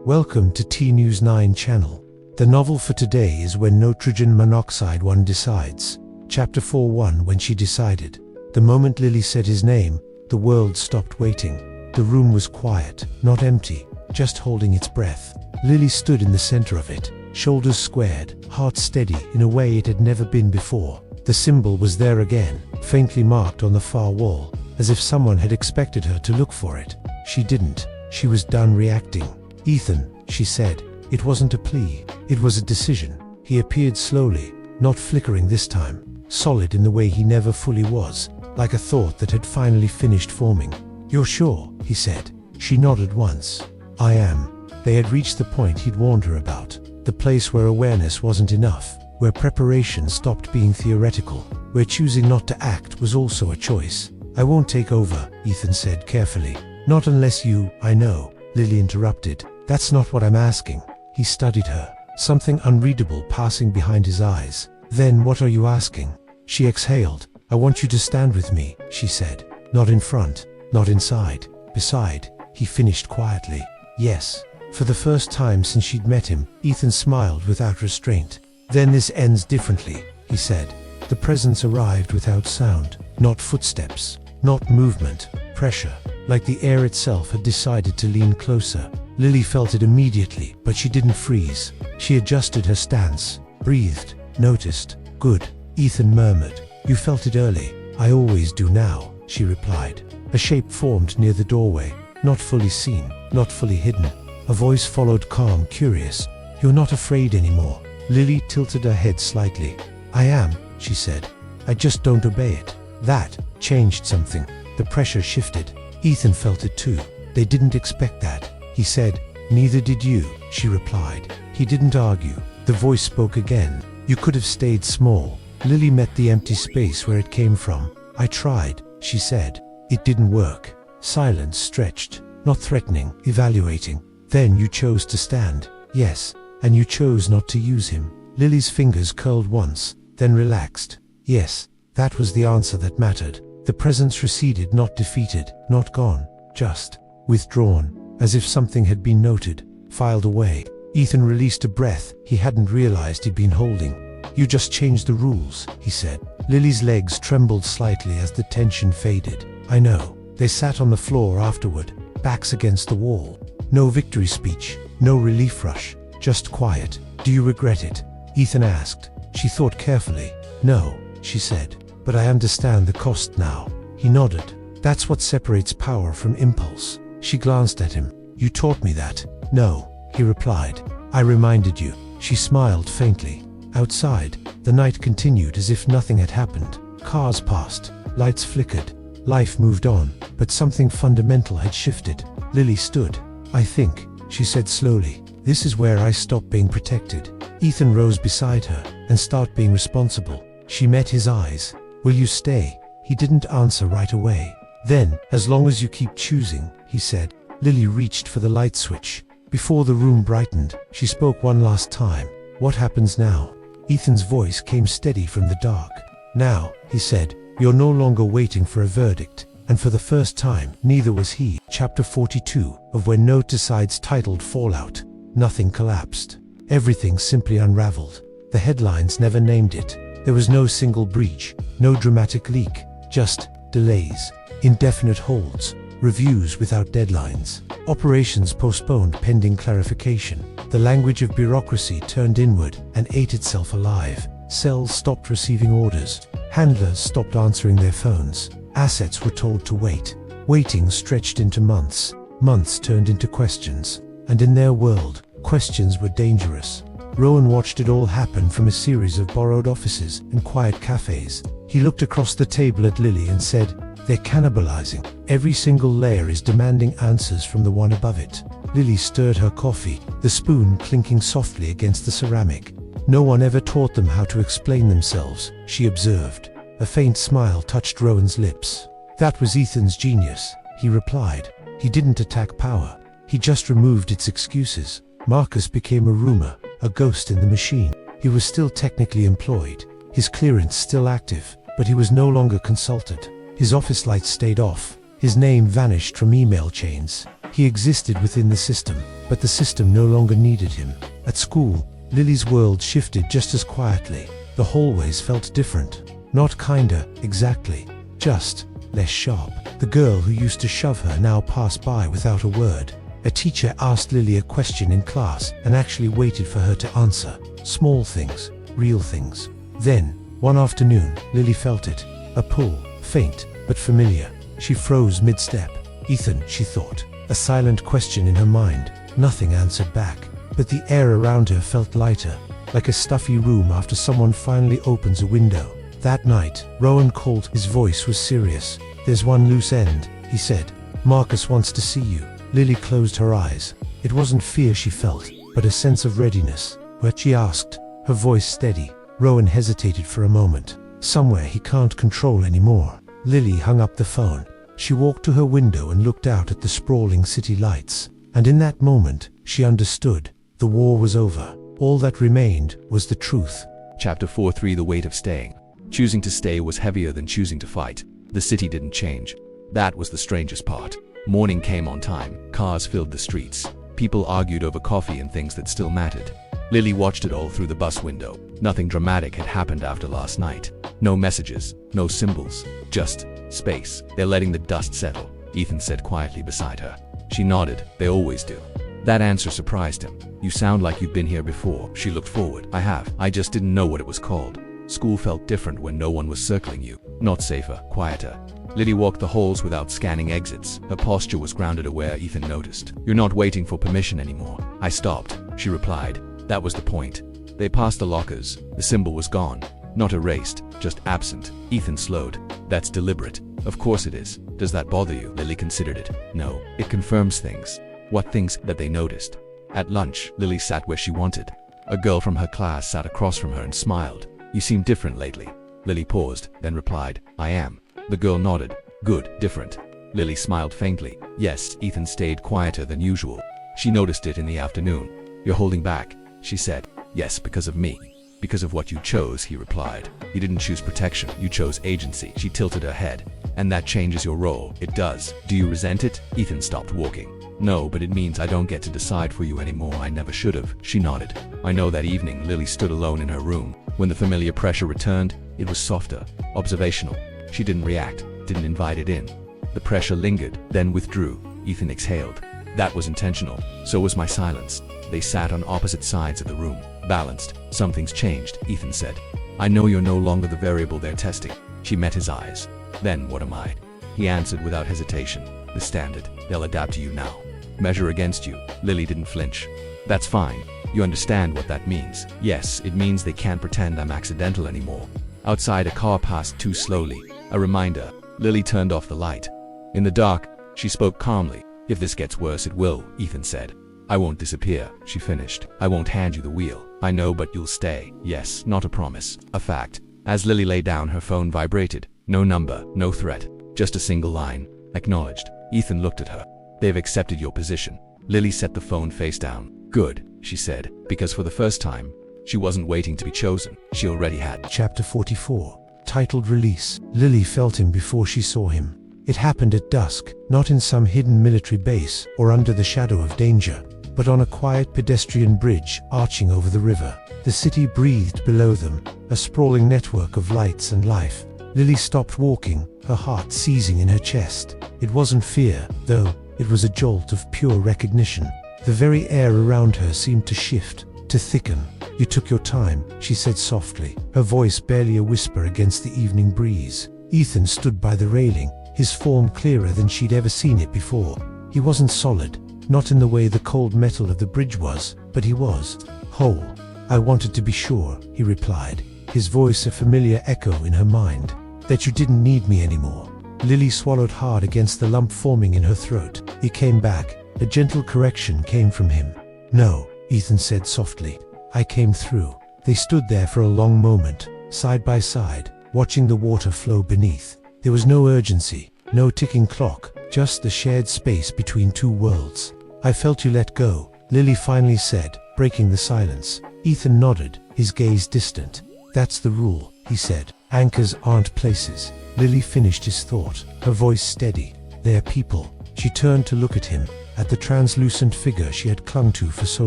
Welcome to T-News 9 channel. The novel for today is When Nitrogen Monoxide One Decides. Chapter 4:1 When She Decided. The moment Lily said his name, the world stopped waiting. The room was quiet, not empty, just holding its breath. Lily stood in the center of it, shoulders squared, heart steady in a way it had never been before. The symbol was there again, faintly marked on the far wall, as if someone had expected her to look for it. She didn't. She was done reacting. "Ethan," she said. It wasn't a plea, it was a decision. He appeared slowly, not flickering this time, solid in the way he never fully was, like a thought that had finally finished forming. "You're sure?" he said. She nodded once. "I am." They had reached the point he'd warned her about, the place where awareness wasn't enough, where preparation stopped being theoretical, where choosing not to act was also a choice. "I won't take over," Ethan said carefully. "Not unless you—" "I know," Lily interrupted. "That's not what I'm asking." He studied her, something unreadable passing behind his eyes. "Then what are you asking?" She exhaled. "I want you to stand with me," she said. "Not in front, not inside, beside," he finished quietly. "Yes." For the first time since she'd met him, Ethan smiled without restraint. "Then this ends differently," he said. The presence arrived without sound, not footsteps, not movement, pressure, like the air itself had decided to lean closer. Lily felt it immediately, but she didn't freeze. She adjusted her stance, breathed, noticed. "Good," Ethan murmured. "You felt it early." "I always do now," she replied. A shape formed near the doorway, not fully seen, not fully hidden. A voice followed, calm, curious. "You're not afraid anymore." Lily tilted her head slightly. "I am," she said. "I just don't obey it." That changed something. The pressure shifted. Ethan felt it too. They didn't expect that. He said, "Neither did you," she replied. He didn't argue. The voice spoke again. "You could have stayed small." Lily met the empty space where it came from. "I tried," she said. "It didn't work." Silence stretched, not threatening, evaluating. "Then you chose to stand." "Yes, and you chose not to use him." Lily's fingers curled once, then relaxed. "Yes, that was the answer that mattered." The presence receded, not defeated, not gone, just withdrawn, as if something had been noted, filed away. Ethan released a breath he hadn't realized he'd been holding. "You just changed the rules," he said. Lily's legs trembled slightly as the tension faded. "I know." They sat on the floor afterward, backs against the wall. No victory speech, no relief rush, just quiet. "Do you regret it?" Ethan asked. She thought carefully. "No," she said. "But I understand the cost now." He nodded. "That's what separates power from impulse." She glanced at him. "You taught me that." "No," he replied. "I reminded you." She smiled faintly. Outside, the night continued as if nothing had happened. Cars passed, lights flickered, life moved on, but something fundamental had shifted. Lily stood. "I think," she said slowly, "this is where I stop being protected." Ethan rose beside her and started being responsible. She met his eyes. "Will you stay?" He didn't answer right away. "Then, as long as you keep choosing," he said. Lily reached for the light switch. Before the room brightened, she spoke one last time. "What happens now?" Ethan's voice came steady from the dark. "Now," he said, "you're no longer waiting for a verdict." And for the first time, neither was he. Chapter 42 of When Nitrogen Decides, titled Fallout. Nothing collapsed. Everything simply unraveled. The headlines never named it. There was no single breach, no dramatic leak, just delays, indefinite holds, reviews without deadlines, operations postponed pending clarification. The language of bureaucracy turned inward and ate itself alive. Cells stopped receiving orders. Handlers stopped answering their phones. Assets were told to wait. Waiting stretched into months. Months turned into questions. And in their world, questions were dangerous. Rowan watched it all happen from a series of borrowed offices and quiet cafes. He looked across the table at Lily and said, "They're cannibalizing. Every single layer is demanding answers from the one above it." Lily stirred her coffee, the spoon clinking softly against the ceramic. "No one ever taught them how to explain themselves," she observed. A faint smile touched Rowan's lips. "That was Ethan's genius," he replied. "He didn't attack power. He just removed its excuses." Marcus became a rumor, a ghost in the machine. He was still technically employed, his clearance still active, but he was no longer consulted. His office lights stayed off. His name vanished from email chains. He existed within the system, but the system no longer needed him. At school, Lily's world shifted just as quietly. The hallways felt different. Not kinder, exactly. Just less sharp. The girl who used to shove her now passed by without a word. A teacher asked Lily a question in class and actually waited for her to answer. Small things, real things. Then, one afternoon, Lily felt it. A pull, faint but familiar. She froze mid-step. Ethan, she thought. A silent question in her mind. Nothing answered back. But the air around her felt lighter, like a stuffy room after someone finally opens a window. That night, Rowan called. His voice was serious. "There's one loose end," he said. "Marcus wants to see you." Lily closed her eyes. It wasn't fear she felt, but a sense of readiness. "What?" she asked, her voice steady. Rowan hesitated for a moment. Somewhere he can't control anymore. Lily hung up the phone. She walked to her window and looked out at the sprawling city lights. And in that moment, she understood. The war was over. All that remained was the truth. Chapter 4:3 The Weight of Staying. Choosing to stay was heavier than choosing to fight. The city didn't change. That was the strangest part. Morning came on time. Cars filled the streets. People argued over coffee and things that still mattered. Lily watched it all through the bus window. Nothing dramatic had happened after last night. No messages, no symbols, just space. "They're letting the dust settle," Ethan said quietly beside her. She nodded. "They always do." That answer surprised him. "You sound like you've been here before." She looked forward. "I have. I just didn't know what it was called." School felt different when no one was circling you. Not safer, quieter. Lily walked the halls without scanning exits. Her posture was grounded, aware Ethan noticed. "You're not waiting for permission anymore." "I stopped," she replied. That was the point. They passed the lockers. The symbol was gone. Not erased, just absent. Ethan slowed. "That's deliberate." "Of course it is. Does that bother you?" Lily considered it. "No. It confirms things." "What things?" "That they noticed." At lunch, Lily sat where she wanted. A girl from her class sat across from her and smiled. "You seem different lately." Lily paused, then replied, "I am." The girl nodded. "Good, different." Lily smiled faintly. Yes, Ethan stayed quieter than usual. She noticed it in the afternoon. "You're holding back," she said. "Yes, because of me." "Because of what you chose," he replied. "You didn't choose protection, you chose agency." She tilted her head. "And that changes your role." "It does." "Do you resent it?" Ethan stopped walking. "No, but it means I don't get to decide for you anymore." "I never should have." She nodded. "I know." That evening, Lily stood alone in her room. When the familiar pressure returned, it was softer, observational. She didn't react, didn't invite it in. The pressure lingered, then withdrew. Ethan exhaled. That was intentional. So was my silence. They sat on opposite sides of the room, balanced. "Something's changed," Ethan said. "I know you're no longer the variable they're testing." She met his eyes. "Then what am I?" He answered without hesitation. "The standard. They'll adapt to you now. Measure against you." Lily didn't flinch. "That's fine. You understand what that means?" "Yes, it means they can't pretend I'm accidental anymore." Outside, a car passed too slowly. A reminder. Lily turned off the light. In the dark, she spoke calmly. "If this gets worse, it will," Ethan said. "I won't disappear," she finished. "I won't hand you the wheel." "I know, but you'll stay." "Yes, not a promise. A fact." As Lily lay down, her phone vibrated. No number, no threat. Just a single line. "Acknowledged." Ethan looked at her. "They've accepted your position." Lily set the phone face down. "Good," she said, because for the first time, she wasn't waiting to be chosen. She already had. Chapter 44, titled Release. Lily felt him before she saw him. It happened at dusk, not in some hidden military base or under the shadow of danger, but on a quiet pedestrian bridge arching over the river. The city breathed below them, a sprawling network of lights and life. Lily stopped walking, her heart seizing in her chest. It wasn't fear, though. It was a jolt of pure recognition. The very air around her seemed to shift, to thicken. "You took your time," she said softly, her voice barely a whisper against the evening breeze. Ethan stood by the railing, his form clearer than she'd ever seen it before. He wasn't solid, not in the way the cold metal of the bridge was, but he was whole. "I wanted to be sure," he replied, his voice a familiar echo in her mind, "that you didn't need me anymore." Lily swallowed hard against the lump forming in her throat. He came back. A gentle correction came from him. "No," Ethan said softly. "I came through." They stood there for a long moment, side by side, watching the water flow beneath. There was no urgency, no ticking clock, just the shared space between two worlds. "I felt you let go," Lily finally said, breaking the silence. Ethan nodded, his gaze distant. "That's the rule," he said. "Anchors aren't places." Lily finished his thought, her voice steady. "They're people." She turned to look at him. at the translucent figure she had clung to for so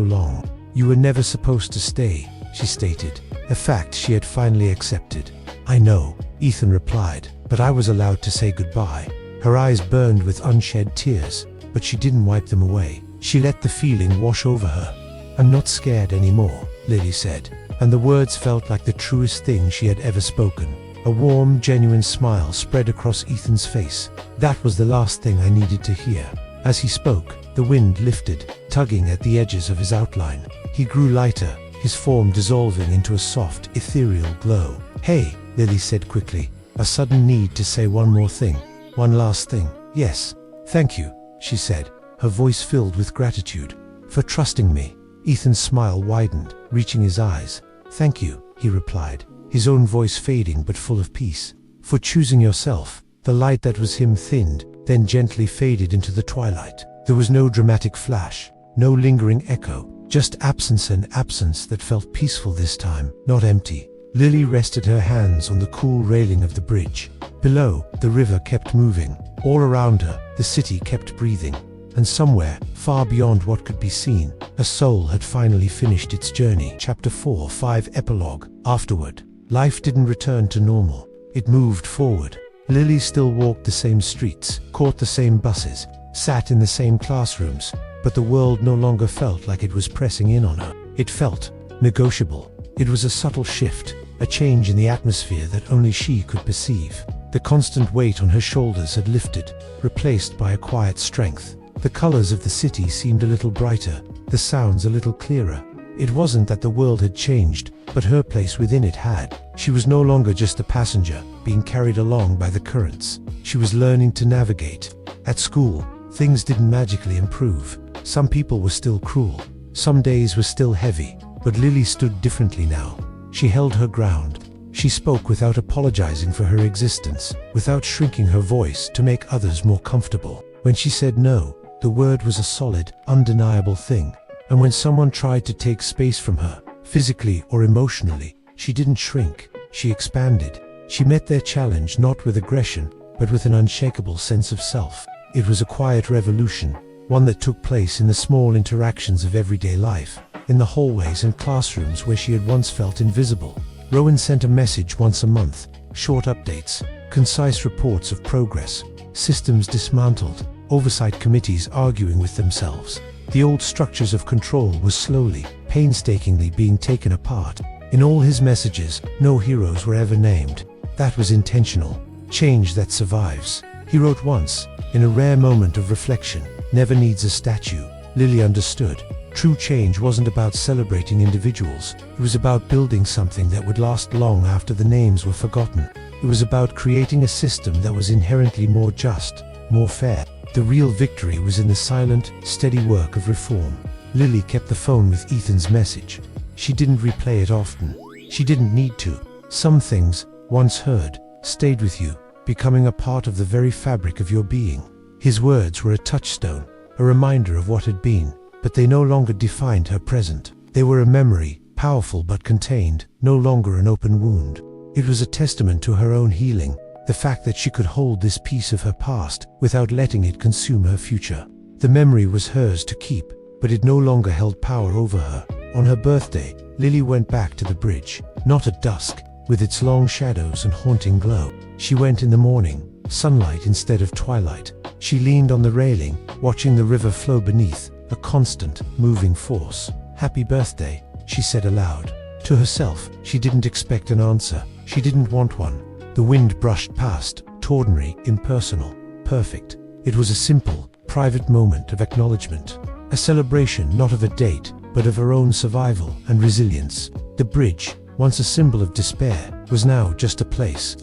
long. "You were never supposed to stay," she stated, a fact she had finally accepted. "I know," Ethan replied, "but I was allowed to say goodbye." Her eyes burned with unshed tears, but she didn't wipe them away. She let the feeling wash over her. "I'm not scared anymore," Lily said, and the words felt like the truest thing she had ever spoken. A warm, genuine smile spread across Ethan's face. That was the last thing I needed to hear. As he spoke, the wind lifted, tugging at the edges of his outline. He grew lighter, his form dissolving into a soft, ethereal glow. "Hey," Lily said quickly, a sudden need to say one more thing. One last thing. "Yes. Thank you," she said, her voice filled with gratitude. "For trusting me." Ethan's smile widened, reaching his eyes. "Thank you," he replied, his own voice fading but full of peace. "For choosing yourself." The light that was him thinned, then gently faded into the twilight. There was no dramatic flash, no lingering echo, just absence, and absence that felt peaceful this time, not empty. Lily rested her hands on the cool railing of the bridge. Below, the river kept moving. All around her, the city kept breathing. And somewhere, far beyond what could be seen, a soul had finally finished its journey. Chapter 4-5 Epilogue. Afterward, life didn't return to normal. It moved forward. Lily still walked the same streets, caught the same buses, sat in the same classrooms, but the world no longer felt like it was pressing in on her. It felt negotiable. It was a subtle shift, a change in the atmosphere that only she could perceive. The constant weight on her shoulders had lifted, replaced by a quiet strength. The colors of the city seemed a little brighter, the sounds a little clearer. It wasn't that the world had changed, but her place within it had. She was no longer just a passenger, being carried along by the currents. She was learning to navigate. At school, things didn't magically improve. Some people were still cruel. Some days were still heavy, but Lily stood differently now. She held her ground. She spoke without apologizing for her existence, without shrinking her voice to make others more comfortable. When she said no, the word was a solid, undeniable thing. And when someone tried to take space from her, physically or emotionally, she didn't shrink, she expanded. She met their challenge not with aggression, but with an unshakable sense of self. It was a quiet revolution, one that took place in the small interactions of everyday life, in the hallways and classrooms where she had once felt invisible. Rowan sent a message once a month, short updates, concise reports of progress, systems dismantled, oversight committees arguing with themselves. The old structures of control were slowly, painstakingly being taken apart. In all his messages, no heroes were ever named. That was intentional. Change that survives. He wrote once, in a rare moment of reflection, never needs a statue. Lily understood. True change wasn't about celebrating individuals. It was about building something that would last long after the names were forgotten. It was about creating a system that was inherently more just, more fair. The real victory was in the silent, steady work of reform. Lily kept the phone with Ethan's message. She didn't replay it often. She didn't need to. Some things, once heard, stayed with you, becoming a part of the very fabric of your being. His words were a touchstone, a reminder of what had been, but they no longer defined her present. They were a memory, powerful but contained, no longer an open wound. It was a testament to her own healing, the fact that she could hold this piece of her past without letting it consume her future. The memory was hers to keep, but it no longer held power over her. On her birthday, Lily went back to the bridge, not at dusk, with its long shadows and haunting glow. She went in the morning, sunlight instead of twilight. She leaned on the railing, watching the river flow beneath, a constant, moving force. "Happy birthday," she said aloud. To herself, she didn't expect an answer. She didn't want one. The wind brushed past, ordinary, impersonal, perfect. It was a simple, private moment of acknowledgement. A celebration not of a date, but of her own survival and resilience. The bridge, once a symbol of despair, was now just a place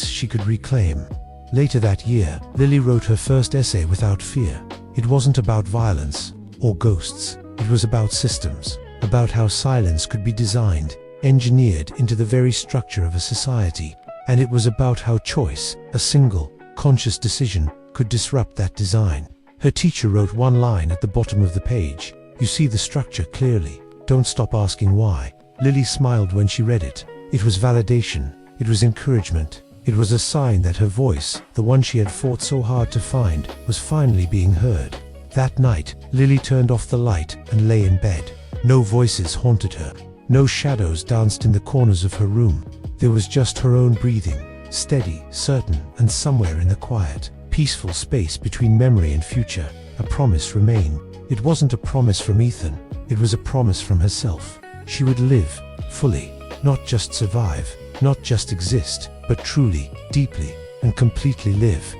she could reclaim. Later that year, Lily wrote her first essay without fear. It wasn't about violence or ghosts. It was about systems, about how silence could be designed, engineered into the very structure of a society. And it was about how choice, a single, conscious decision, could disrupt that design. Her teacher wrote one line at the bottom of the page. "You see the structure clearly. Don't stop asking why." Lily smiled when she read it. It was validation. It was encouragement. It was a sign that her voice, the one she had fought so hard to find, was finally being heard. That night, Lily turned off the light and lay in bed. No voices haunted her. No shadows danced in the corners of her room. There was just her own breathing, steady, certain, and somewhere in the quiet, peaceful space between memory and future, a promise remained. It wasn't a promise from Ethan. It was a promise from herself. She would live, fully, not just survive, not just exist, but truly, deeply, and completely live.